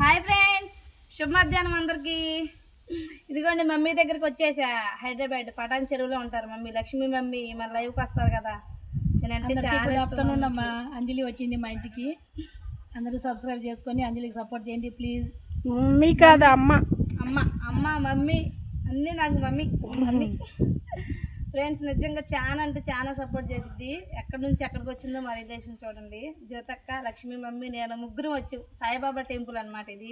Hi friends, శుభ మధ్యాహ్నం అందరికి. ఇదిగోండి మమ్మీ దగ్గరికి వచ్చేసా. హైదరాబాద్ పటాన్ చెరువులో ఉంటారు మమ్మీ, లక్ష్మి మమ్మీ. మన లైవ్కి వస్తారు కదా. నేనంటే చాలా ఆఫ్టర్నూన్ అమ్మా. అంజలి వచ్చింది మా ఇంటికి. అందరూ సబ్స్క్రైబ్ చేసుకొని అంజలికి సపోర్ట్ చేయండి ప్లీజ్. మమ్మీ కాదు అమ్మ. అమ్మ అమ్మ మమ్మీ అన్నీ నాకు మమ్మీ మమ్మీ. ఫ్రెండ్స్ నిజంగా చాలా అంటే చాలా సపోర్ట్ చేసిద్ది. ఎక్కడి నుంచి ఎక్కడికి వచ్చిందో మా రిలేషన్ చూడండి. జ్యోతక్క, లక్ష్మి మమ్మీ, నేను ముగ్గురు వచ్చి సాయిబాబా టెంపుల్ అనమాట. ఇది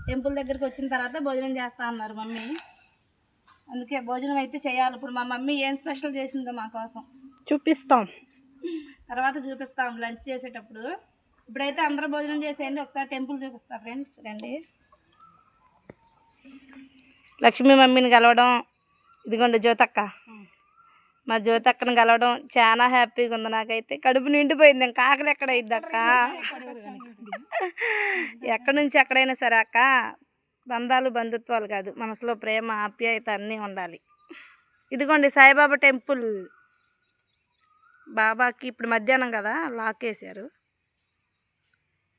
టెంపుల్ దగ్గరికి వచ్చిన తర్వాత భోజనం చేస్తా అన్నారు మమ్మీ. అందుకే భోజనం అయితే చేయాలి. ఇప్పుడు మా మమ్మీ ఏం స్పెషల్ చేసిందో మా కోసం చూపిస్తాం, తర్వాత చూపిస్తాం లంచ్ చేసేటప్పుడు. ఇప్పుడైతే అందరూ భోజనం చేసేయండి, ఒకసారి టెంపుల్ చూపిస్తా ఫ్రెండ్స్. రండి. లక్ష్మీ మమ్మీని కలవడం, ఇదిగోండి జ్యోతక్క. మా జ్యోతక్కను కలవడం చాలా హ్యాపీగా ఉంది. నాకైతే కడుపు నిండిపోయింది. ఇంకా ఆకలి ఎక్కడ అయింది అక్క. ఎక్కడి నుంచి ఎక్కడైనా సరే అక్క, బంధాలు బంధుత్వాలు కాదు, మనసులో ప్రేమ ఆప్యాయత అన్నీ ఉండాలి. ఇదిగోండి సాయిబాబా టెంపుల్. బాబాకి ఇప్పుడు మధ్యాహ్నం కదా లాక్ వేసారు.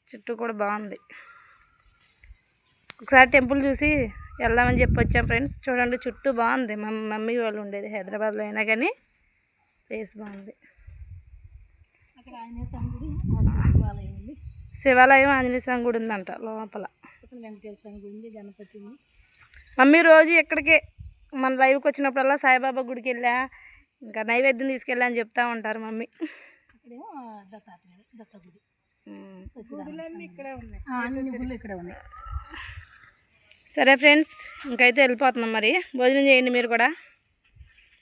చుట్టూ కూడా బాగుంది. ఒకసారి టెంపుల్ చూసి వెళ్దామని చెప్పి వచ్చాం ఫ్రెండ్స్. చూడండి చుట్టూ బాగుంది. మా మమ్మీ వాళ్ళు ఉండేది హైదరాబాద్లో అయినా కానీ ప్లేస్ బాగుంది. అక్కడ ఆంజనేయ స్వామి గుడి, శివాలయం ఉంది. శివాలయం, ఆంజనేయ స్వామి గుడి ఉందంట లోపల. వెంకటేశ్వర స్వామి గుడి ఉంది, గణపతి ఉంది. మమ్మీ రోజు ఎక్కడికే మన లైవ్కి వచ్చినప్పుడల్లా సాయిబాబా గుడికి వెళ్ళా, ఇంకా నైవేద్యం తీసుకెళ్ళా అని చెప్తా ఉంటారు మమ్మీ. అక్కడేమో దత్త గుడి ఇక్కడే ఉన్నాయి. అన్ని గుళ్ళు ఇక్కడే ఉన్నాయి. సరే ఫ్రెండ్స్, ఇంకైతే వెళ్ళిపోతున్నాం. మరి భోజనం చేయండి మీరు కూడా.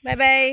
Bye bye.